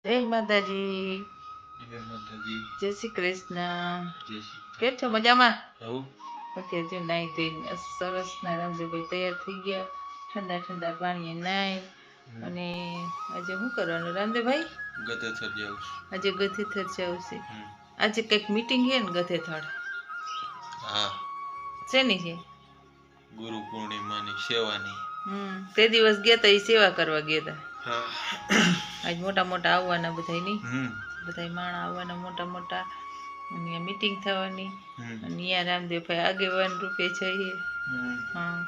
જય માતાજી. જય માતાજી. જય શ્રી કૃષ્ણ. જય શ્રી કેમ છો? મજામાં? હવ અત્યારે જો નાઈ ધોઈને સરસ ના રામદેવભાઈ તૈયાર થઈ ગયા. ઠંડા ઠંડા પાણીએ નાઈ અને આજે શું કરવાનું રામદેવભાઈ? ગતેથર જાઉં આજે ગથેથર જવું છે. છું. આજે કંઈક મીટિંગ છે ને ગથેથર? હા, શેની છે? ગુરુ પૂર્ણિમાની સેવાની. તે દિવસ ગયા તા એ સેવા કરવા ગયા તા. હા. આજ મોટા મોટા આવવાના બધા નહીં, હમ બધા માણા આવવાના મોટા મોટા અને મીટિંગ થવાની હમ અને અહીંયા રામદેવભાઈ આગેવાન રૂપે જઈએ. હમ હા,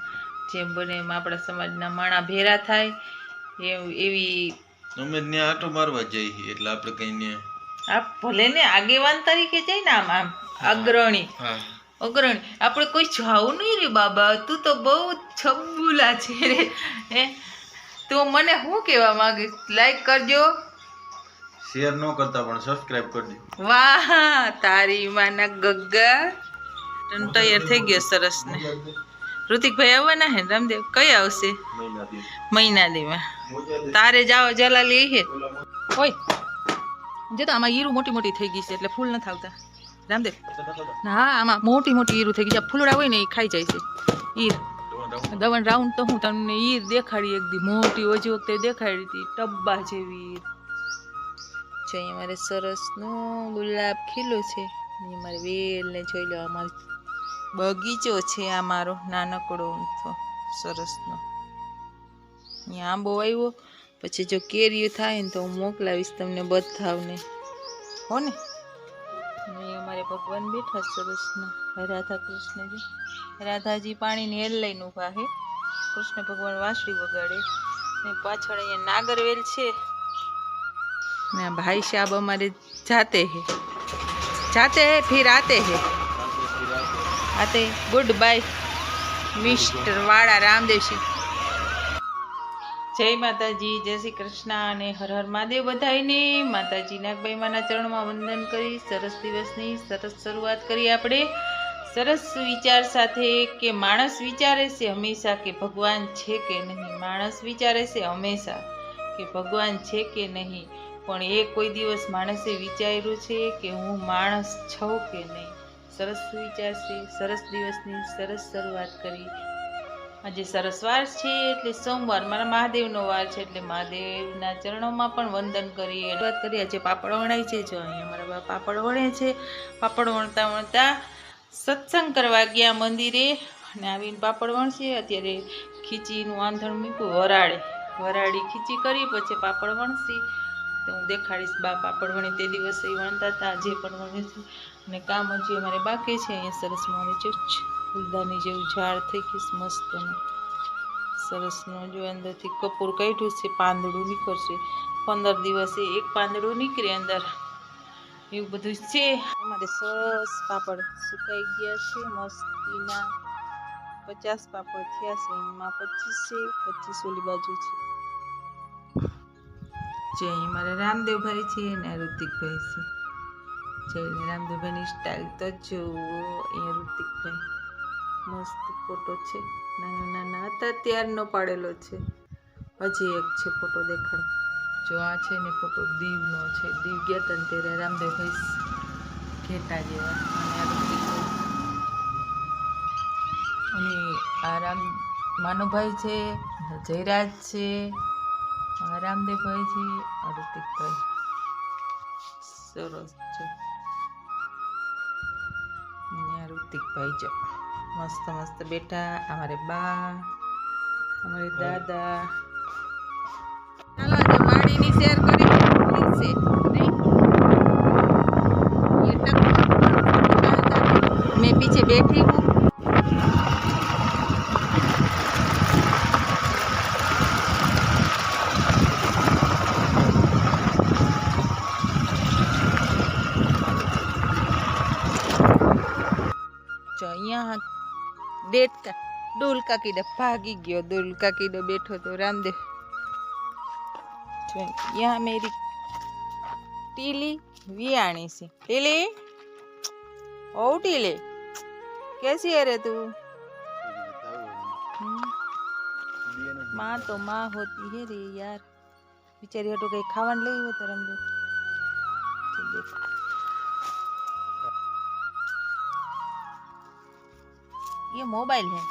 જેમ બને એમ આપણા સમાજના માણા ભેરા થાય એવી અમે ત્યાં આટો મારવા જઈએ એટલે આપણે કઈ ત્યાં આપ ભલે ને આગેવાન તરીકે જઈ ને આમ આમ અગ્રણી હા અગ્રણી આપણે કોઈ જાવું નહીં રે બાબા, તું તો બહુ છબુલા છે રે. હે તો મને શું કહેવા માંગે? લાઈક કરજો, શેર ન કરતા પણ સબસ્ક્રાઇબ કરજો. વાહ તારી માના ગગ્ગા. તૈયાર થઈ ગયો સરસ ને. ઋતિકભાઈ આવવાના હે રામદેવ? કઈ આવશે? મહિનાદીમાં. તારે જાઓ જલાલી હે. ઓય જો તો આમાં હીરું મોટી મોટી થઈ ગઈ છે એટલે ફૂલ નથી આવતા રામદેવ. હા આમાં મોટી મોટી હીરું થઈ ગઈ છે. ફૂલડા હોય ને એ ખાઈ જાય છે હીર. દવન રાઉન્ડ તો હું તમને હીર દેખાડી એક દી મોટી ઓછી વખતે દેખાડી હતી ટબ્બા જેવી. છે અમારે સરસનો ગુલાબ ખીલો છે. અમારે વેલ ને જોઈ લો, અમારો બગીચો છે આ મારો નાનકડો તો સરસનો. અહીંયા આંબો આવ્યો પછી જો કેરીઓ થાય ને તો હું મોકલાવીશ તમને બધાને, હો ને. અહીં અમારે ભગવાન બેઠા સરસના રાધા કૃષ્ણજી. રાધાજી પાણીની હેલ લઈને ઊભા છે, કૃષ્ણ ભગવાન વાંસળી વગાડે ને પાછળ અહીંયા નાગરવેલ છે ને ભાઈ સાहब हमारे जाते हैं फिर आते गुड बाय मिस्टर वाड़ा रामदेवसिंह. જય માતાજી, જય શ્રી કૃષ્ણ અને હર હર મહાદેવ. બધાઈને માતાજી નાગબાઈ માના ચરણમાં વંદન કરી સરસ દિવસની સરસ શરૂઆત કરી આપણે સરસ વિચાર સાથે કે માણસ વિચારે છે હંમેશા કે ભગવાન છે કે નહીં. માણસ વિચારે છે હંમેશા કે ભગવાન છે કે નહીં, પણ એ કોઈ દિવસ માણસે વિચાર્યું છે કે હું માણસ છું કે નહીં. સરસ વિચાર છે, સરસ દિવસની સરસ શરૂઆત કરી. આજે સરસ વાર છે એટલે સોમવાર, મારા મહાદેવનો વાર છે એટલે મહાદેવના ચરણોમાં પણ વંદન કરી વાત કરી. આજે પાપડ વણાય છે, જો અહીંયા મારા બા પાપડ વણે છે. પાપડ વણતા વણતા સત્સંગ કરવા ગયા મંદિરે અને આવીને પાપડ વણશે. અત્યારે ખીચીનું આંધણ મૂક્યું, વરાળી ખીચી કરી પછી પાપડ વણશી તો હું દેખાડીશ. બા પાપડ વણી તે દિવસે વણતા હતા, આજે પણ વણે છે અને કામ હજી અમારે બાકી છે. અહીંયા સરસ મારી જો ફૂલદાની જેવું ઝાડ થઈ ગઈશ મસ્તનું સરસનું. જો અંદરથી કપૂર કાઢ્યું છે, પાંદડું નીકળશે 15 દિવસે એક પાંદડું નીકળે અંદર, એવું બધું છે. અમારે સરસ પાપડ સુકાઈ ગયા છે મસ્તીના. 50 પાપડ થયા છે, એમાં 25 છે, 25 ઓલી બાજુ છે. જે અહીં મારા રામદેવભાઈ છે ને ઋતિકભાઈ છે. જઈને રામદેવભાઈની સ્ટાઇલ તો જુઓ. અહીંયા ઋતિકભાઈ મસ્ત ફોટો છે, નાના નાના હતા ત્યારનો પાડેલો છે. હજી એક છે ફોટો દેખાડો. જો આ છે ને ફોટો દીવનો છે. દીવ ગયા હતા ને ત્યારે રામદેવભાઈ ઘેટા જેવા અને આ ઋતિકભાઈ અને આ માનુભાઈ છે, જયરાજ છે, આ રામદેવભાઈ છે, આ ઋતિકભાઈ. સરસ છે. આ ઋતિકભાઈ જો મસ્ત મસ્ત બેઠા. અમારે બા, અમારે દાદા. ચાલો આજે વાડીની શેર કરી છે मैं पीछे बैठी हूँ. जो यहाँ डेट का डोल का कीड़ा भागी गयो. डोल का कीड़ो बैठो तो रामदेव. यहाँ मेरी टीली वियाणी से. टीली ओ टीली कैसी है रे तू? माँ तो माँ होती है रे यार. બિચારી હાટુ કઈ ખાવાનું લઈ હોય તો રામદેવ ये मोबाइल है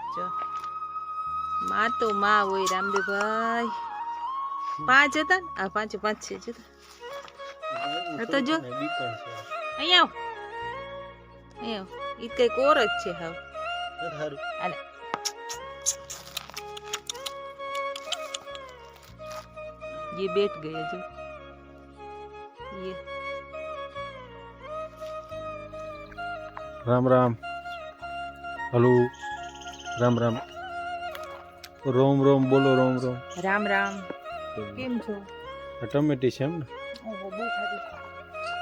जो माँ तो माँ वही रामदेव भाई 5 હતા ને આ 5 છે જો તો જો અહીંયા આવ ઈ કઈ કોર જ છે હાવ આલે ये बैठ गए जो ये राम राम हेलो राम राम रोम रोम बोलो रोम रोम राम राम केम छो टमेटी છે એમ ને ઓહો બહુ ખાધી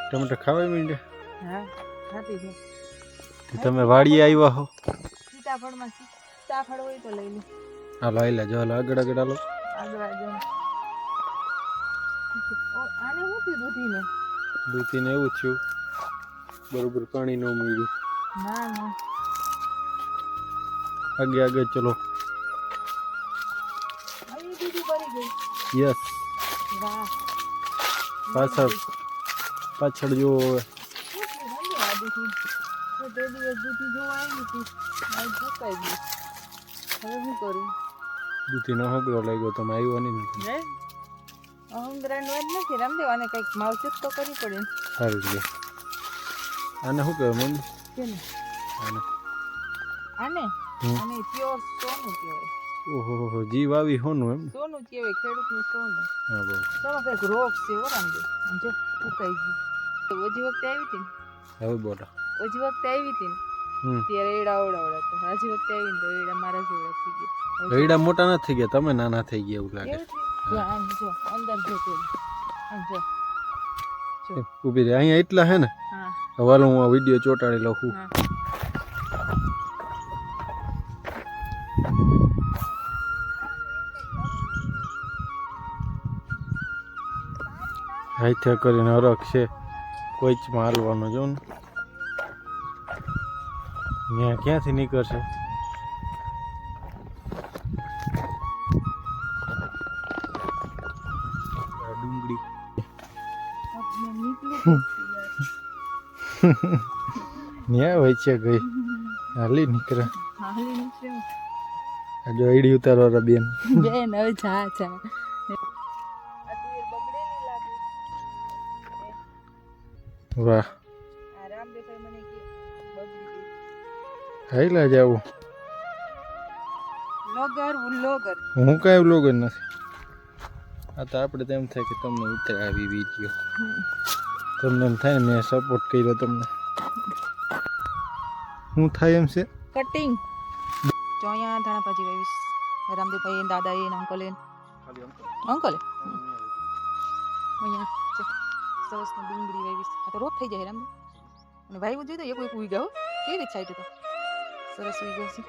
ટમેટા ખાવા માંડ્યા હા ખાધી છે તમે વાડીએ આવ્યા હો સીતાફળમાં સીતાફળ હોય તો લઈ લે હાલો આઈલા જો હાલો આગળ આગળ હાલો આગળ આને હું થયું દૂધીને એવું થયું બરોબર પાણી ન મળ્યું ના ના આગે આગે ચલો અહીં દીદી ભરી ગઈ યસ વાહ પાછળ જો હવે તો તે દિવસ દૂધી જોવા આવી હતી આજ સુકાઈ ગઈ હવે શું કરું દૂધીનો હોગરો લાગ્યો તમે આવ્યો નહીં હે અહંગ્રાન વાત નથી રામદેવ આને કંઈક માવજત તો કરવી પડે ને સારું છે આને શું કહેવાય મમ્મી કેને આને આને હમ. આને પ્યોર સોનું કહેવાય ઓહો જીવ આવી હોનું એમ ને સોનું જ કહેવાય ખેડૂતનું સોનું હા બહુ તેમાં કંઈક રોગ છે હો રામદેવ આમ જો સુકાઈ ગયું તો ઓજી વખતે આવી હતી ને હવે બોલો ઓજી વખતે આવી હતી ને ત્યારે એડા ઓવડાવડા હતા હાજી વખતે આવી ને તો એડા મારા જેવડા થઈ ગયા રઈડા મોટા નથી થઈ ગયા તમે નાના થઈ ગયા એવું લાગે એવું થયું? જો આમ જો અંદર જો પેલું આમ જો ઊભી રહે અહીંયા એટલા હે ને હા હવે હું આ વિડીયો ચોંટાડી લઉં છું હા હાથે કરીને હરખ છે કોઈ જ માં હાલવાનો જો ને ત્યાં ક્યાંથી નીકળશે આ ડુંગળી આપણે નીકળું ન્યા હોય છે ગઈ હાલી નીકળે હાલી નીકળ્યું આ જો આઈડી ઉતારવા બેન બેન હવે જા જા આ તુવેર બગડે નહીં લાગે વાહ આ રામદેવભાઈ મને કે બગડી ગઈ હાઈલા જાવું લોગર ઉલ્લોગર હું કાંઈ લોગ જ નથી આ તો આપણે તો એમ થાય કે તમને ઉતરે આવી વિડીયો તમને એમ થાય મેં સપોર્ટ કર્યો તમને હું થાય એમ છે કટિંગ જો અહીંયા ધાણા ભાજી વાવીશ રામદેવભાઈ દાદા એ અંકલ એ અંકલ અહીંયા જો સરસ ડુંગળી વાવીશ આ તો રોજ થઈ જાય રામદેવ અને વાવ્યું જોઈએ તો એક ઉઈ ગયો કેવી રીતે સાઈડ તો સરસ ઉઈ ગયો છે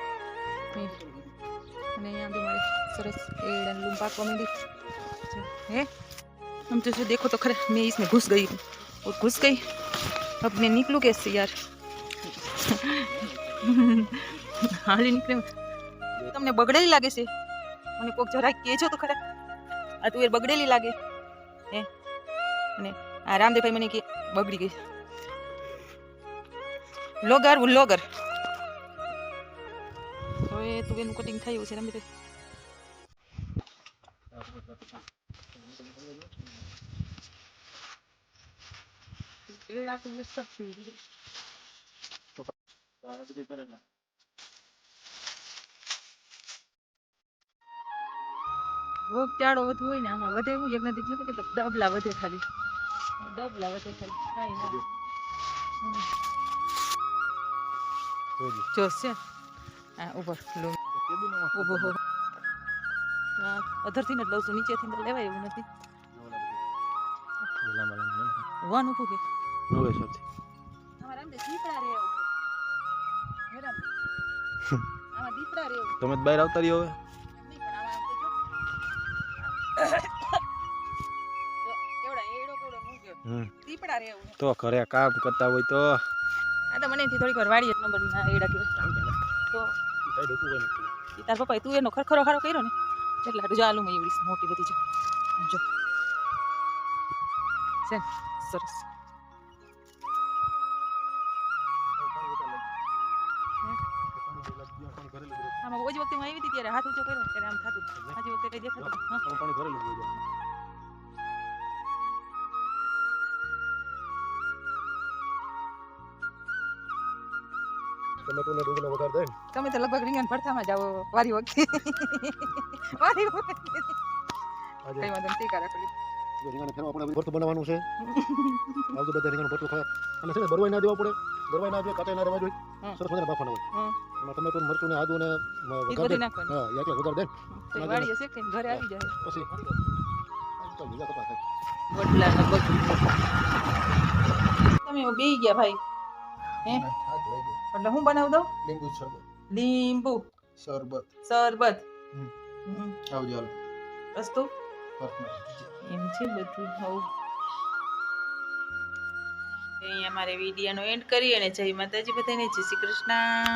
અને અહીંયા બી મારે સરસ एड़न लूम पाकवा માંડી है हम तो से देखो तो खरे मैं इसमें घुस गई हूँ और घुस गई अब मैं निकलूँ कैसे यार हाली निकले તમને બગડેલી લાગે છે મને કોક જરા કહેજો તો ખરા આ તું એ બગડેલી લાગે હે અને આ રામદેવભાઈ મને કે બગડી ગઈ લોગર ઉલ્લોગર તો એ તું એનું કટિંગ થયું છે રામદેવભાઈ રોગચાળો વધુ હોય ને આમાં વધે એવું એક નથી જોયું કે ડબલા વધે ખાલી કાંઈ ના જોશે હા ઉપર ઉભો હો અધરથી ને લઉં છું નીચેથી ને લેવાય એવું નથી વન ઉભું કે આમાં રામદેવ દીપડા રે આમાં દીપડા રે તમે બહાર આવતા રહ્યો હવે દીપડા રે તો ઘરે કામ કરતા હોય તો આ તો મને થોડીક વાર વાડી નંબર ના એડા કહેવાય તો તાર પપ્પાએ તું એનો ખરખરો ખારો કર્યો ને એટલે હાટું જો આલું એવડી મોટી બધી જો આમ જો છે ને? સરસ આમાં ઓજી વખતે હું આવી હતી ત્યારે હાથ ઊંચો કર્યો ત્યારે આમ થતું આજે વખતે કઈ દેખાતું હા પાણી ભરેલું હોય છે. ટમેટો ને ડુંગળીનો વઘાર દે ને. તમે તો લગભગ રીંગણ ભરથામાં જાઓ વારી વખતે વારી વખતે આજે કઈ વાંધો નથી કારા કરી જો રીંગણ ફેરવા આપણે ભરતું બનાવવાનું છે. આવજો બધા રીંગણ ભરતું ખાવા. અને છે ને બરવાઈ ના દેવા પડે, બરવાઈ ના જોઈએ, કાચા ના રહેવા જોઈએ. હમ. સરસ મજાના બાફવાના હોય. હમ. એમાં ટમેટો ને મરચું ને આદુ ને એ વઘાર દે. બધી નાખવાનું હા, એ એકલા વઘાર દે. તો એ વાળી હશે કે ઘરે આવી જાય પછી ચાલ બીજા કપા ખાય. વડલા ને બધું તમે બેહી ગયા ભાઈ હે હાથ લઈ ગયો. એટલે હું બનાવી દઉં લીંબુ શરબત, લીંબુ શરબત. શરબત હમ. હમ. આવજો હાલો. વસ્તુ perfect. એમ છે બધું હવ અહીંયા મારે વિડીયોનો એન્ડ કરી અને જય માતાજી બધાને જય શ્રી કૃષ્ણ.